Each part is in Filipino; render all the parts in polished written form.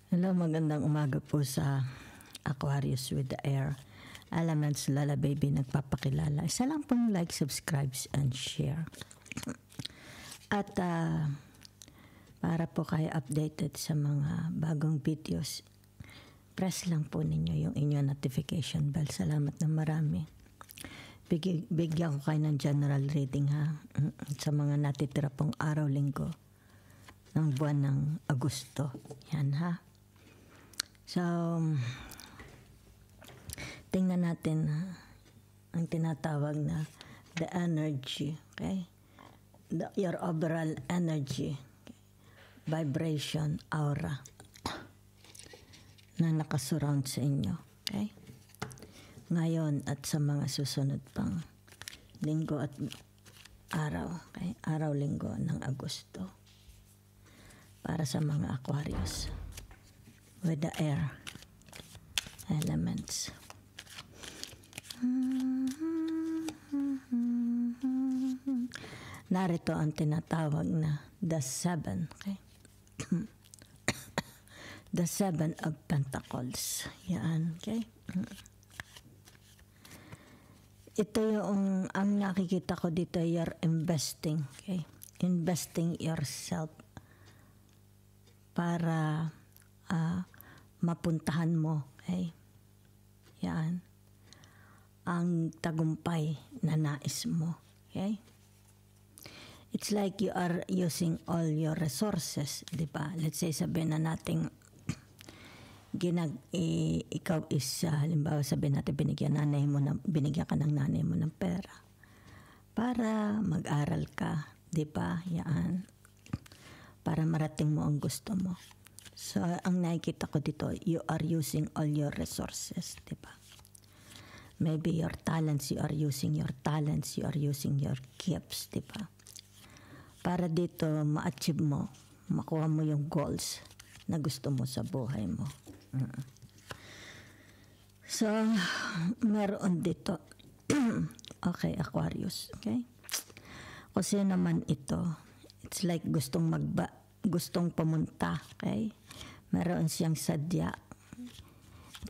Hello, magandang umaga po sa Aquarius with the Air. Elements Lala Baby nagpapakilala. Isa lang pong like, subscribe, and share. At para po kayo updated sa mga bagong videos, press lang po ninyo yung inyong notification bell. Salamat na marami. Bigyan ko kayo ng general reading ha, sa mga natitira pong araw-linggo ng buwan ng Agosto. Yan ha. So, tingnan natin ang tinatawag na the energy, okay? Your overall energy, okay? Vibration, aura na nakasurround sa inyo, okay? Ngayon at sa mga susunod pang linggo at araw, okay? Araw-linggo ng Agosto para sa mga Aquarius with the air elements. Narito ang tinatawag na the seven, okay? The seven of pentacles. Yan, okay? Ito yung ang nakikita ko dito, you're investing, okay? Investing yourself para mapuntahan mo, okay? Yan ang tagumpay na nais mo, okay? It's like you are using all your resources, di ba? Let's say sabihin na natin ikaw is halimbawa sabihin natin binigyan ka ng nanay mo ng pera para mag-aral ka, di ba? Yan para marating mo ang gusto mo. So ang nakikita ko dito, you are using all your resources, di ba? Maybe your talents, you are using your talents, you are using your gifts, di ba? Para dito ma-achieve mo, makuha mo yung goals na gusto mo sa buhay mo. So, meron dito. Okay, Aquarius, okay? Kasi naman ito, it's like gustong pumunta, okay? Meron siyang sadya.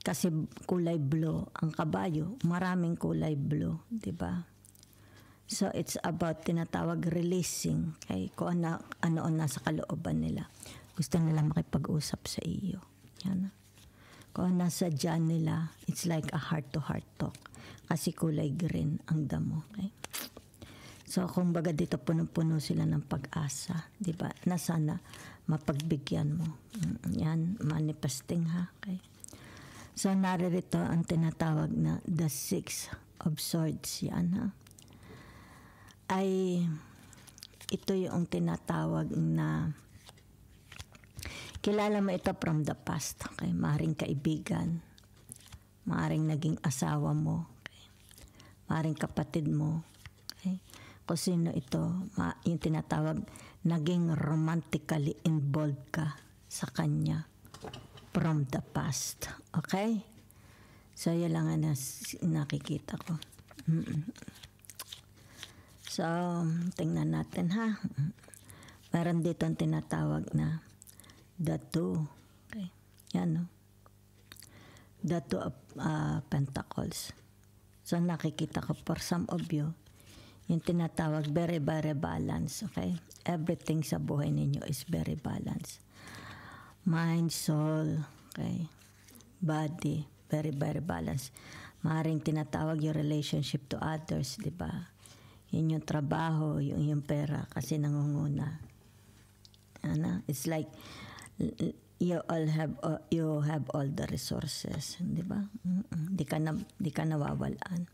Kasi kulay blue ang kabayo, maraming kulay blue, di ba? So it's about tinatawag releasing, okay? Kung ano nasa kalooban nila. Gusto nila makipag-usap sa iyo. Yan. Kung nasa dyan nila, it's like a heart-to-heart talk. Kasi kulay green ang damo, okay? So kung baga dito puno-puno sila ng pag-asa, di ba? Na sana mapagbigyan mo. Yan, manifesting ha, okay? So naririto ang tinatawag na the Six of Swords, yan ha. Ay ito yung tinatawag na kilala mo ito from the past, okay? Maaaring kaibigan, maaaring naging asawa mo, okay? Maaaring kapatid mo, okay? Kung sino ito, yung tinatawag naging romantically involved ka sa kanya from the past, okay? So yun lang ang nakikita ko. So, tingnan natin ha. Meron dito ang tinatawag na the two. Okay. Yan no. The two of pentacles. So, nakikita ko for some of you, yung tinatawag very, very balanced. Okay. Everything sa buhay ninyo is very balanced. Mind, soul, okay. Body, very, very balanced. Maaaring tinatawag yung relationship to others, di ba? Yun yung trabaho, yung pera, kasi nangunguna. Ano? It's like you have all the resources, di ba? Di ka nawawalan.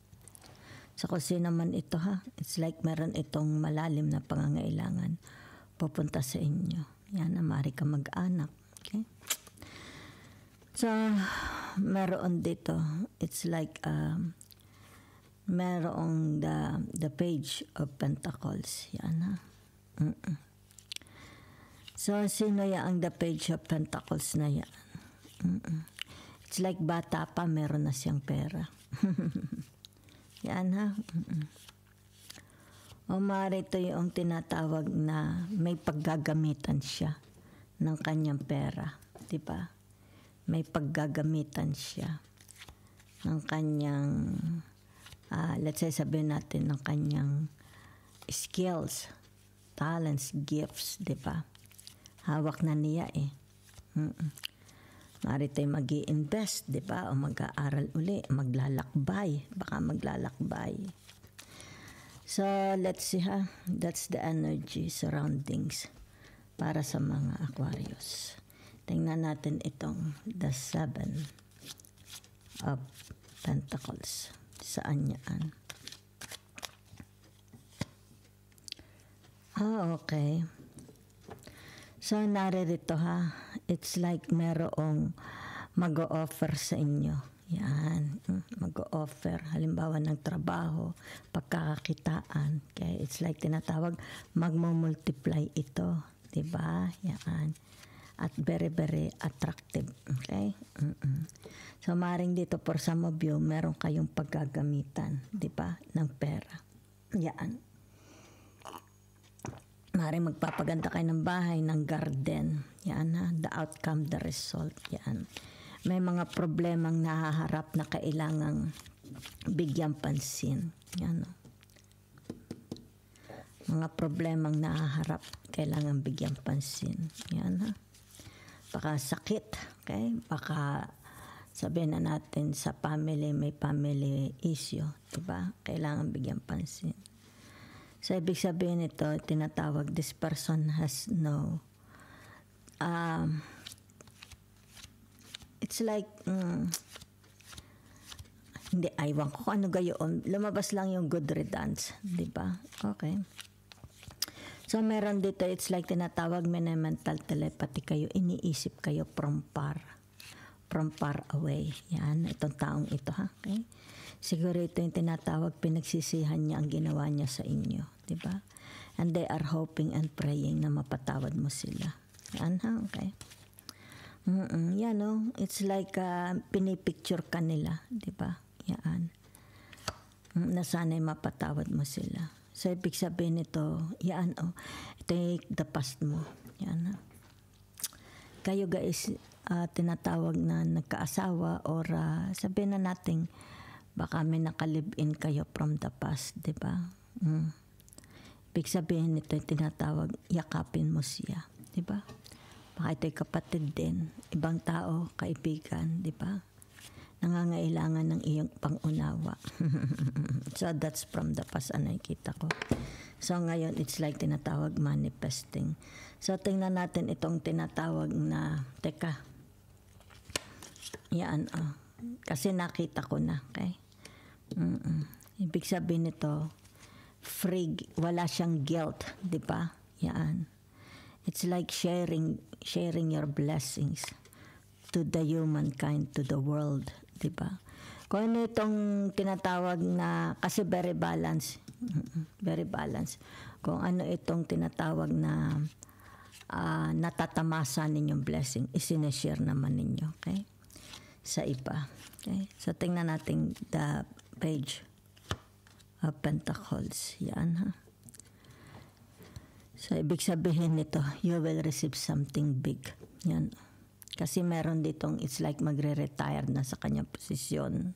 So kasi naman ito ha, it's like meron itong malalim na pangangailangan pupunta sa inyo. Yan na, maaari ka mag-anak. Okay? So, meron dito, it's like merong the Page of Pentacles. Yan ha. So, sino ang the Page of Pentacles na yan? It's like bata pa, meron na siyang pera. Yan ha. O maaari ito yung tinatawag na may paggagamitan siya ng kanyang pera. Diba? may paggagamitan siya ng kanyang, let's say sabihin natin, ng kanyang skills, talents, gifts, di ba? Hawak na niya eh. Maaari tayo mag-i-invest, di ba? O mag-aaral uli, maglalakbay, baka maglalakbay. So, let's see ha. That's the energy surroundings para sa mga Aquarius. Tingnan natin itong the 7 of Pentacles. Saan yan? Okay. So, naririto ha. It's like merong mag-o-offer sa inyo. Yan. Mag-o-offer. Halimbawa ng trabaho, pagkakakitaan. Okay? It's like tinatawag, magmo-multiply ito. Diba? Yan. At very, very attractive. Okay? So, maring dito, for some of you, meron kayong paggagamitan. Diba? Ng pera. Yan. Maring magpapaganda kayo ng bahay, ng garden. Yan ha. The outcome, the result. Yan. May mga problemang nahaharap na kailangang bigyang pansin. Yan. Mga problemang nahaharap, kailangang bigyang pansin. Yan ha. Baka sakit. Okay? Baka sabihin na natin sa family, may family issue. Diba? Kailangan bigyang pansin. So, ibig sabihin ito, tinatawag, this person has no, it's like, hindi, aywan ko ano gayon. Lumabas lang yung good riddance, di ba? Okay. So, meron dito, it's like tinatawag, may mental telepathy kayo, iniisip kayo from far away. Yan, itong taong ito, ha? Okay? Siguro ito yung tinatawag, pinagsisihan niya ang ginawa niya sa inyo. Diba? And they are hoping and praying na mapatawad mo sila. Yan ha, okay? Yan o, it's like pinipicture ka nila. Diba? Yan. Na sana'y mapatawad mo sila. So, ibig sabihin ito, yan o, take the past mo. Yan ha. Kayo guys, tinatawag na nagkaasawa or sabihin na natin, baka may nakalib-in kayo from the past, di ba? Ibig sabihin nito, tinatawag, yakapin mo siya, di ba? Baka ito'y kapatid din, ibang tao, kaibigan, di ba? Nangangailangan ng iyong pangunawa. So that's from the past, ang nakikita ko. So ngayon, it's like tinatawag manifesting. So tingnan natin itong tinatawag na, teka, yan, kasi nakita ko na, okay? Ibig sabihin nito, free, wala siyang guilt, di ba? Yan. It's like sharing your blessings to the humankind, to the world, di ba? Kung ano itong tinatawag na, kasi very balance, kung ano itong tinatawag na natatamasa ninyong blessing, isineshare naman ninyo, okay? Sa iba. Okay? So, tingnan natin the page of Pentacles. Yan, ha? So, ibig sabihin nito, you will receive something big. Yan. Kasi meron ditong, it's like magre-retire na sa kanyang posisyon.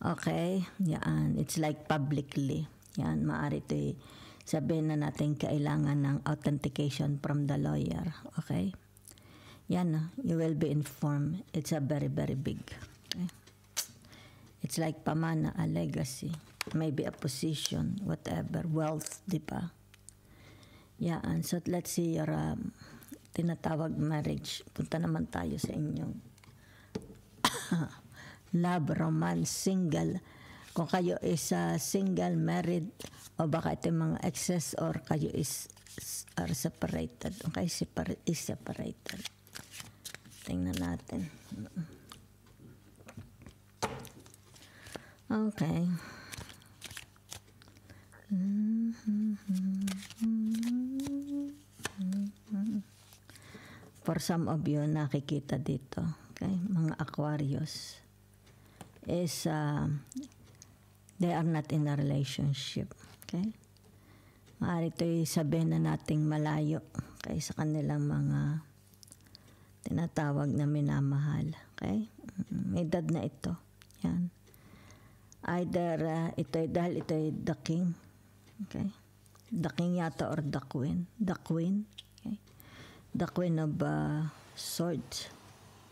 Okay? Yan. It's like publicly. Yan. Maaari ito sabihin na natin kailangan ng authentication from the lawyer. Okay? Yan, you will be informed. It's a very, very big. Okay? It's like pamana, a legacy. Maybe a position, whatever. Wealth, di ba? Yan. So, let's see your tinatawag marriage. Punta naman tayo sa inyong love, romance, single. Kung kayo is single, married, o baka ito yung mga exes, or kayo are separated. Okay, is separated. Tingnan natin. Okay. For some of you, nakikita dito, okay, mga Aquarius, is they are not in a relationship. Okay? Maaari ito'y sabihin na nating malayo, okay, sa kanilang mga tinatawag na minamahal. Okay? May edad na ito. Yan. Either dahil ito ay the king. Okay? The king yata or the queen. The queen. Okay? The queen of swords.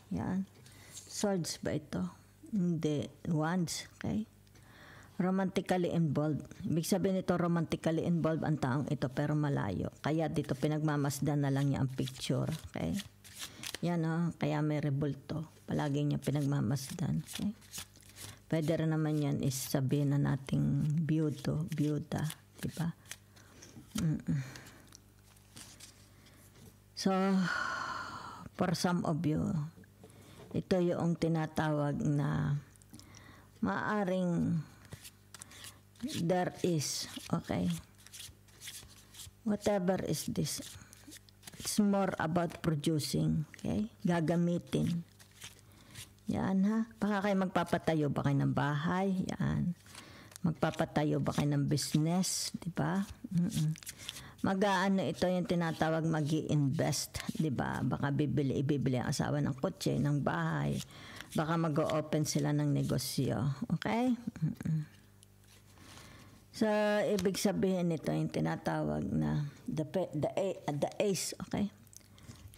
Yan. Swords ba ito? Hindi. Wands. Okay? Romantically involved. Ibig sabihin ito, romantically involved ang taong ito pero malayo. Kaya dito pinagmamasdan na lang niya ang picture. Okay? Yan kaya may rebulto. Palagi niya pinagmamasdan. Okay? Pwede rin naman yan is sabihin na nating byuda. Diba? So, for some of you, ito yung tinatawag na maaring there is, okay? Whatever is this, it's more about producing, okay? Gagamitin. Yan baka kayo magpapatayo ba kayo ng bahay? Yan. Magpapatayo ba kayo ng business? Diba? Mag-aano ito yung tinatawag mag-i-invest. Diba? Baka ibibili ang asawa ng kotse, ng bahay. Baka mag-o-open sila ng negosyo. Okay? So, ibig sabihin nito yung tinatawag na the ace, okay?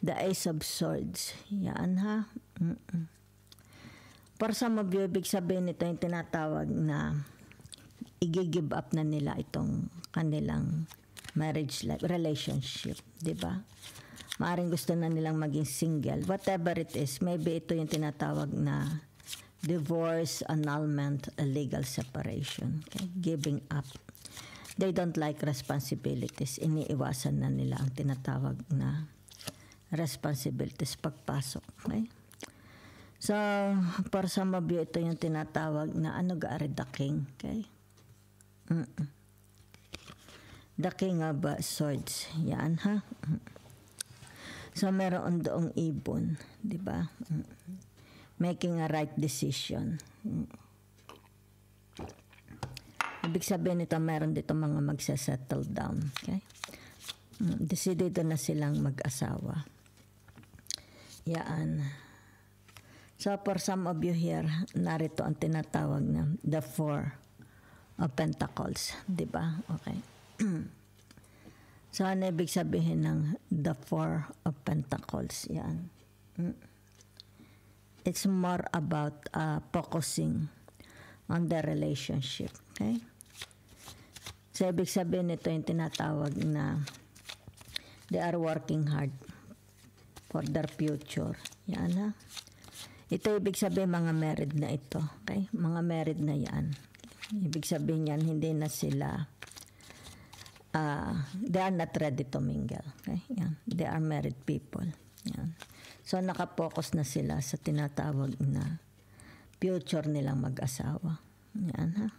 The ace of swords. Yan For some of you, ibig sabihin nito yung tinatawag na i-give up na nila itong kanilang marriage life, relationship, di ba? Maaring gusto na nilang maging single. Whatever it is, maybe ito yung tinatawag na divorce, annulment, a legal separation. Okay? Giving up. They don't like responsibilities. Iniiwasan na nila ang tinatawag na responsibilities pagpasok. Okay? So, for some of you, ito yung tinatawag na the king. Okay? The king of swords. Yan So, meron doong ibon. Diba? Making a right decision. Ibig sabihin nito, meron dito mga magsasettle down. Okay? Decidido na silang mag-asawa. Yan. So, for some of you here, narito ang tinatawag na the Four of Pentacles. Diba? Okay. So, ano ibig sabihin ng the Four of Pentacles? Yan. It's more about focusing on the relationship. Okay? So, ibig sabihin nito yung tinatawag na they are working hard for their future. Yan Ito ibig sabihin mga married na ito. Okay? Mga married na yan. Ibig sabihin yan, hindi na sila they are not ready to mingle. Okay? Yan. They are married people. Yan. So, nakapokus na sila sa tinatawag na future nilang mag-asawa. Yan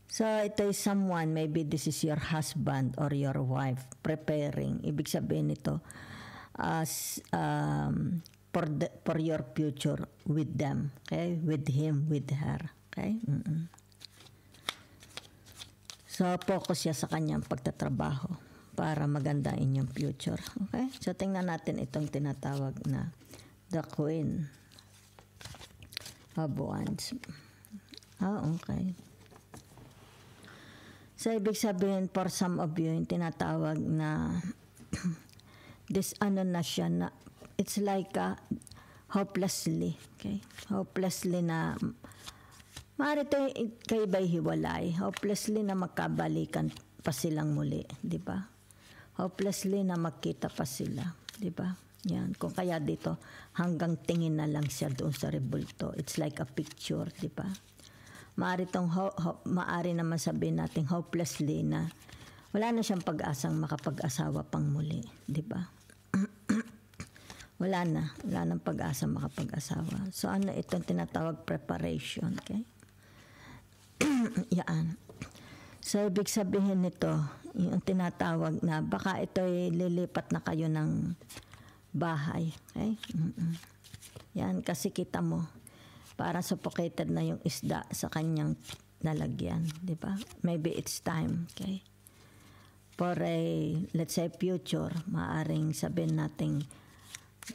So, ito is someone, maybe this is your husband or your wife preparing. Ibig sabihin nito, for your future with them. Okay? With him, with her. Okay? So, focus siya sa kanyang pagtatrabaho para maganda inyong future. Okay? So, tingnan natin itong tinatawag na the Queen of Wands. Okay. So, ibig sabihin, for some of you, yung tinatawag na this na siya na it's like hopelessly. Okay? Hopelessly na maaari kayo ba'y hiwalay? Hopelessly na magkabalikan pa silang muli, di ba? Hopelessly na magkita pa sila, di ba? Yan. Kung kaya dito, hanggang tingin na lang siya doon sa rebulto. It's like a picture, di ba? Maaari naman sabihin natin hopelessly na wala na siyang pag-asang makapag-asawa pang muli, di ba? Wala nang pag-asa makapag-asawa. So, itong tinatawag preparation, okay? Yan. So, ibig sabihin nito, yung tinatawag na baka ito'y lilipat na kayo ng bahay. Okay? Yan, kasi kita mo, parang suffocated na yung isda sa kanyang lalagyan. Di ba? Maybe it's time. Okay? For let's say, future, maaring sabihin natin,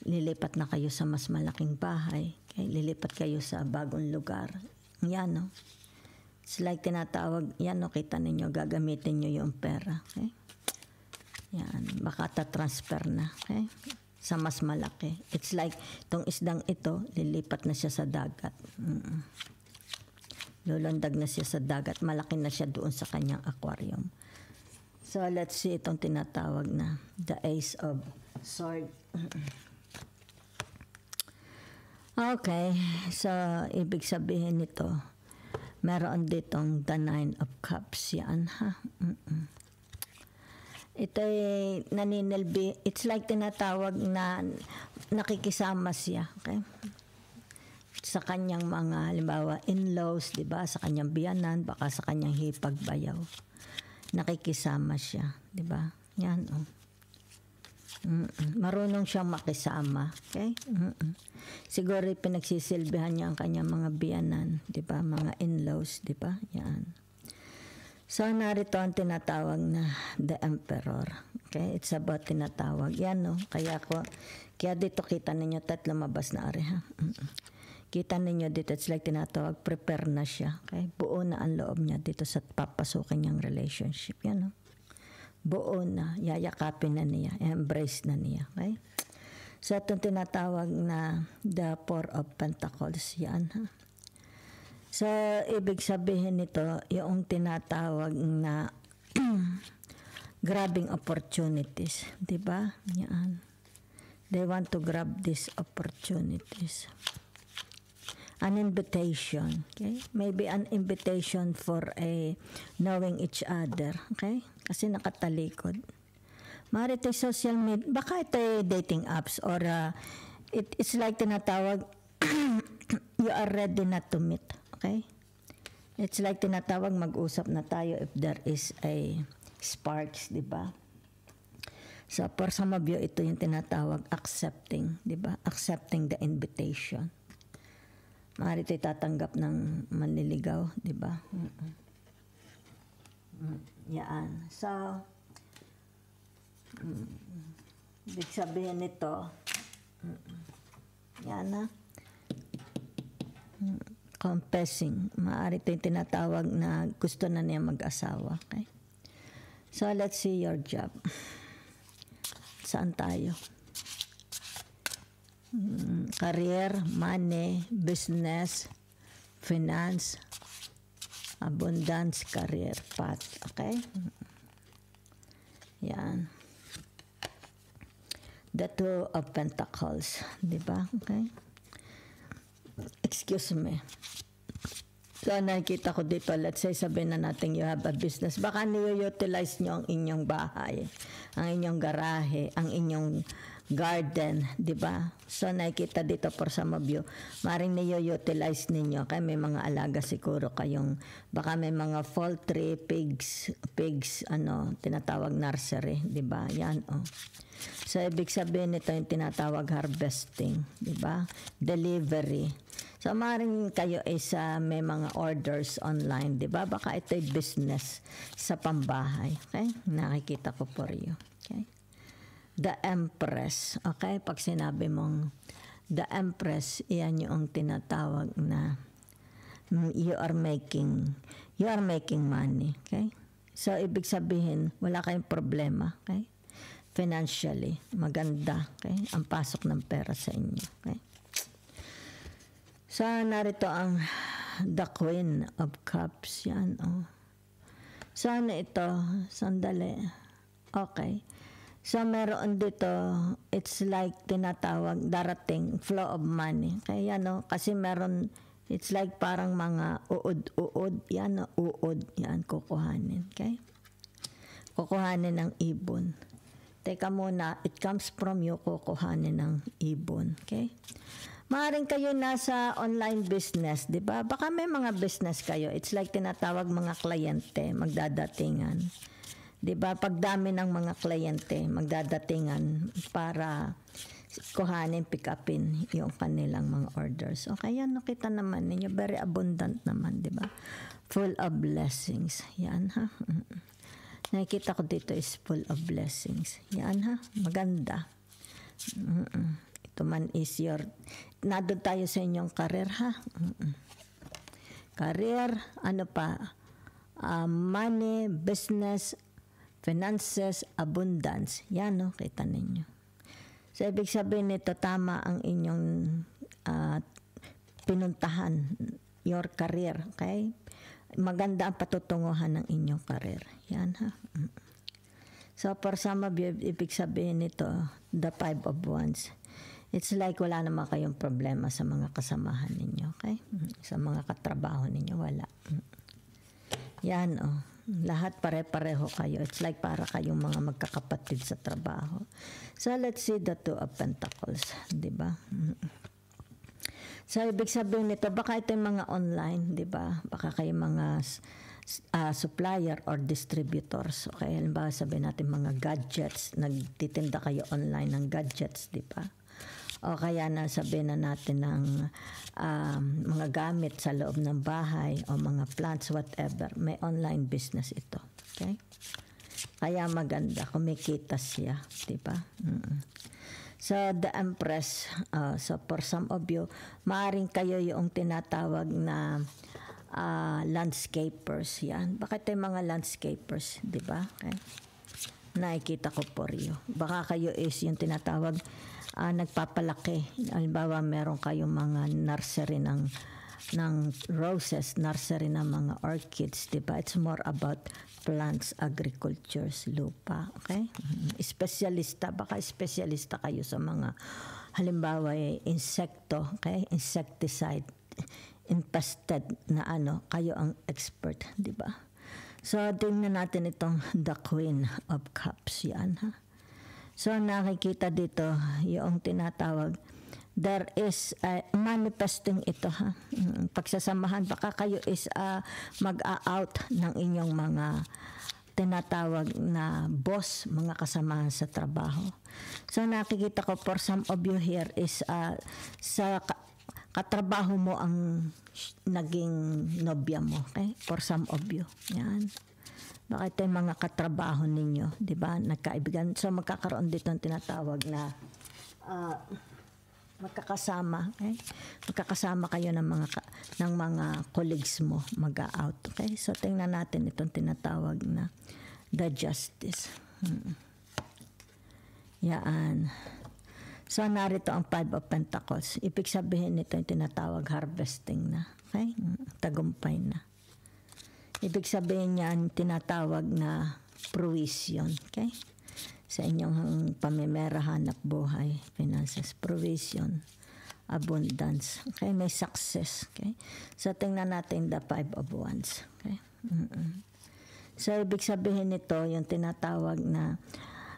lilipat na kayo sa mas malaking bahay. Okay? Lilipat kayo sa bagong lugar. Yan, no? It's like tinatawag, yan, no? Kita ninyo, gagamitin nyo yung pera. Okay? Yan, baka ta-transfer na. Okay? Sa mas malaki. It's like, itong isdang ito, lilipat na siya sa dagat. Lulundag na siya sa dagat. Malaki na siya doon sa kanyang aquarium. So, let's see itong tinatawag na the Ace of Swords. Okay, so ibig sabihin nito, meron ditong the Nine of Cups. Yan, ha? Ito ay naninilbi. It's like tinatawag na nakikisama siya. Okay? Sa kanyang mga, halimbawa, in-laws, diba? Sa kanyang biyanan, baka sa kanyang hipagbayaw. Nakikisama siya, diba? Yan, oh. Marunong siyang makisama. Okay? Siguro pinagsisilbihan niya ang kanyang mga biyanan, di ba? Mga in-laws, di ba? Yan. So, narito ang tinatawag na the Emperor. Okay? It's about tinatawag. Yan, no? Kaya dito kita ninyo lumabas na ari, ha? Kita ninyo dito, it's like tinatawag, prepare na siya. Okay? Buo na ang loob niya dito sa papasukin niyang relationship. Yan, no? Buo na, yayakapin na niya, embrace na niya. Okay? So, itong tinatawag na the Four of Pentacles, yan, ha? So, ibig sabihin nito, yung tinatawag na grabbing opportunities, di ba? Yan. They want to grab these opportunities. An invitation, okay? Maybe an invitation for a knowing each other, okay? Kasi nakatalikod. Maaari ito social media, baka ito dating apps or it's like tinatawag you are ready not to meet, okay? It's like tinatawag mag-usap na tayo if there is a sparks, di ba? So for some of you, ito yung tinatawag accepting, di ba? Accepting the invitation. Maaari tayo tatanggap ng manliligaw, di ba? Yan. So, ibig sabihin nito, yan na, confessing. Maaari ito yung tinatawag na gusto na niya mag-asawa. Okay? So, let's see your job. Saan tayo? Career, money, business, finance, abundance, career path. Okay? Yan. The Two of Pentacles. Diba? Okay? Excuse me. So, nakikita ko dito, let's say, sabihin na natin you have a business. Baka niyo-utilize nyo ang inyong bahay, ang inyong garahe, ang inyong garden, di ba? So, nakikita dito for some of you, maring niyo-utilize ninyo. Kaya may mga alaga siguro kayong, baka may mga poultry, pigs, tinatawag nursery, di ba? Yan, oh. So, ibig sabihin nito yung tinatawag harvesting, di ba? Delivery. So, maring kayo is may mga orders online, di ba? Baka ito'y business sa pambahay. Okay? Nakikita ko for you. Okay? The Empress. Okay? Pag sinabi mong the Empress, iyan yung tinatawag na you are making money. Okay? So, ibig sabihin, wala kayong problema. Okay? Financially, maganda. Okay? Ang pasok ng pera sa inyo. Okay? So, narito ang the Queen of Cups. Yan, oh. So, ano ito? Sandali. Okay. So, meron dito, it's like tinatawag, darating, flow of money. Kaya yan, oh. Kasi meron, it's like parang mga uod. Yan, oh, uod. Yan, kukuhanin. Okay? Kukuhanin ng ibon. Teka muna, it comes from you, kukuhanin ng ibon. Okay? Maaring kayo nasa online business, di ba? Baka may mga business kayo. It's like tinatawag mga kliyente, magdadatingan. Di ba? Pagdami ng mga kliyente, magdadatingan para kuhanin, pick upin yung kanilang mga orders. Okay, yan, nakita naman ninyo. Very abundant naman, di ba? Full of blessings. Yan, ha? Nakikita ko dito is full of blessings. Yan, ha? Maganda. Ito man is nandun tayo sa inyong career, ha? Career, ano pa? Money, business, finances, abundance. Yan, no? Kita ninyo. So, ibig sabihin nito, tama ang inyong pinuntahan, your career, okay? Maganda ang patutunguhan ng inyong career. Yan, ha? So, for some of you, ibig sabihin nito, the 5 of Wands. It's like wala naman kayong problema sa mga kasamahan ninyo, okay? Sa mga katrabaho ninyo, wala. Yan, oh. Lahat pare-pareho kayo. It's like para kayong mga magkakapatid sa trabaho. So, let's see the 2 of Pentacles. Diba? So, ibig sabihin nito, baka ito yung mga online, diba? Baka kayo mga supplier or distributors. Okay, halimbawa sabihin natin mga gadgets. Nagtitinda kayo online ng gadgets, diba? O kaya na sabihin na natin ng mga gamit sa loob ng bahay o mga plants, whatever. May online business ito. Okay? Kaya maganda, kumikita siya. Diba? So, the Empress, so for some of you, maaaring kayo yung tinatawag na landscapers. Yan. Bakit tayo mga landscapers? Diba? Okay? Nakikita ko po rin. Baka kayo is yung tinatawag nagpapalaki. Halimbawa, meron kayong mga nursery ng roses, nursery ng mga orchids, diba? It's more about plants, agriculture, lupa, okay? Espesyalista, baka espesyalista kayo sa mga, halimbawa, insekto, okay? Insecticide, infested na kayo ang expert, diba? So, tingnan natin itong the Queen of Cups, yan, ha? So, nakikita dito yung tinatawag, there is manifesting ito, ha? Pagsasamahan, baka kayo is mag-out ng inyong mga tinatawag na boss, mga kasamahan sa trabaho. So, nakikita ko for some of you here is sa katrabaho mo ang naging nobya mo, okay? For some of you. Yan. Baka ito yung mga katrabaho ninyo, di ba? Nagkaibigan. So, magkakaroon dito ang tinatawag na magkakasama, okay? Magkakasama kayo ng mga colleagues mo mag-out, okay? So, tingnan natin itong tinatawag na the Justice. Yan. So, narito ang 5 of Pentacles. Ibig sabihin nito yung tinatawag harvesting na, okay? Tagumpay na. Ibig sabihin niyan, tinatawag na provision, okay? Sa inyong pamimera, hanap buhay, finances, provision, abundance, okay? May success, okay? So, tingnan natin the 5 of Wands, okay? So, ibig sabihin nito, yung tinatawag na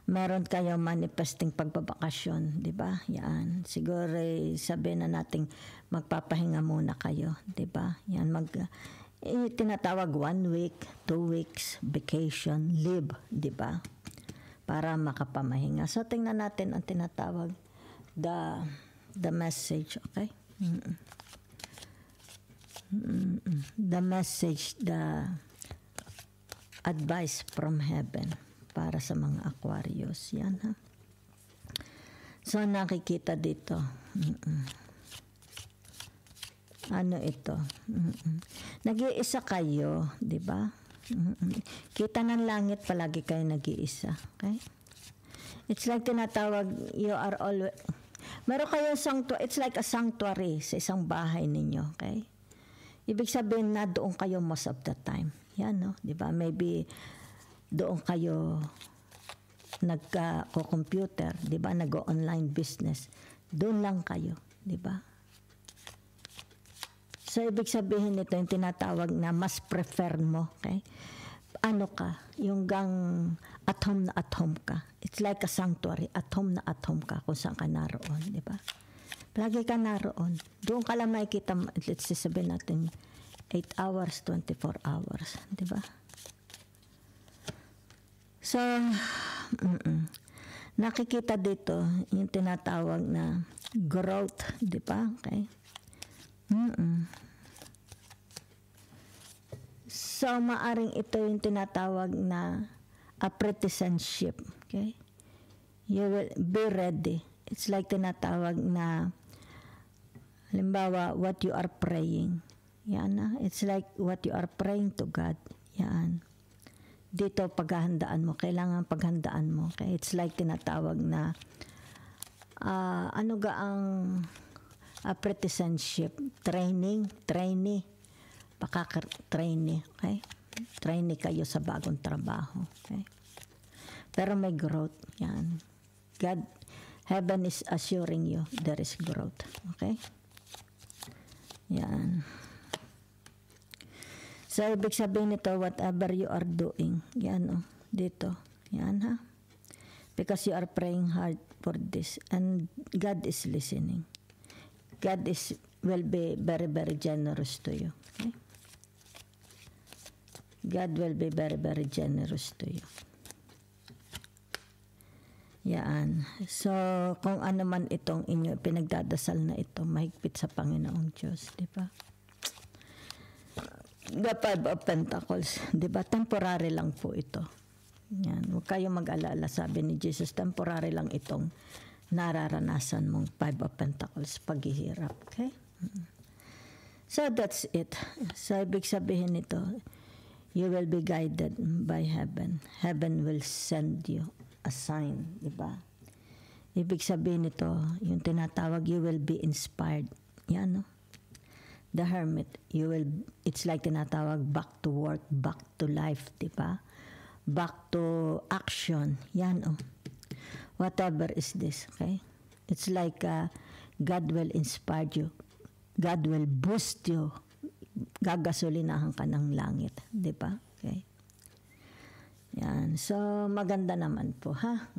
meron kayong manifesting pagbabakasyon, di ba? Yan. Siguro sabihin na natin magpapahinga muna kayo, di ba? Yan, tinatawag 1 week, 2 weeks, vacation, leave, di ba? Para makapamahinga. So, tingnan natin ang tinatawag, the message, okay? The message, the advice from heaven para sa mga Aquarius. Yan, ha? So, nakikita dito. Ano ito? Nag-iisa kayo, di ba? Kita ng langit, palagi kayo nag-iisa. Okay? It's like tinatawag, you are always, meron kayo it's like a sanctuary sa isang bahay ninyo. Okay? Ibig sabihin na doon kayo most of the time. Yan, no? Di ba? Maybe doon kayo nagko-computer, di ba? Nag-online business. Doon lang kayo, di ba? So, ibig sabihin nito, yung tinatawag na mas prefer mo, okay? Ano ka? Yung at home ka. It's like a sanctuary. At home ka kung saan ka naroon, di ba? Lagi ka naroon. Doon ka lang makikita, let's say sabihin natin, 8 hours, 24 hours, di ba? So, nakikita dito yung tinatawag na growth, di ba? Okay? So, maaring ito yung tinatawag na apprenticeship. Okay? You will be ready. It's like tinatawag na, halimbawa, what you are praying. Yan na. It's like what you are praying to God. Yan. Dito, paghahandaan mo. Kailangan paghandaan mo. Okay? It's like tinatawag na, ano ga ang apprenticeship? Trainee. Pakaka-trainee. Okay? Trainee kayo sa bagong trabaho. Okay? Pero may growth. Yan. Heaven is assuring you there is growth. Okay? Yan. So, ibig sabihin nito, whatever you are doing, yan dito. Yan ha. Because you are praying hard for this. And God is listening. God will be very, very generous to you. Okay? God will be very, very generous to you. Yan. So, kung ano man itong inyo pinagdadasal na ito, mahigpit sa Panginoong Diyos, di ba? The Five of Pentacles, di ba? Temporary lang po ito. Yan. Huwag kayong mag-alala, sabi ni Jesus, temporary lang itong nararanasan mong Five of Pentacles, paghihirap. Okay? So, that's it. So, ibig sabihin nito, you will be guided by heaven. Heaven will send you a sign, di ba? Ibig sabihin nito, yung tinatawag, you will be inspired. Yan, no? The Hermit, it's like tinatawag, back to work, back to life, di ba? Back to action. Yan, whatever is this, okay? It's like God will inspire you. God will boost you. Gagasolinahan ka ng langit, di ba? Okay? Yan. So, maganda naman po, ha?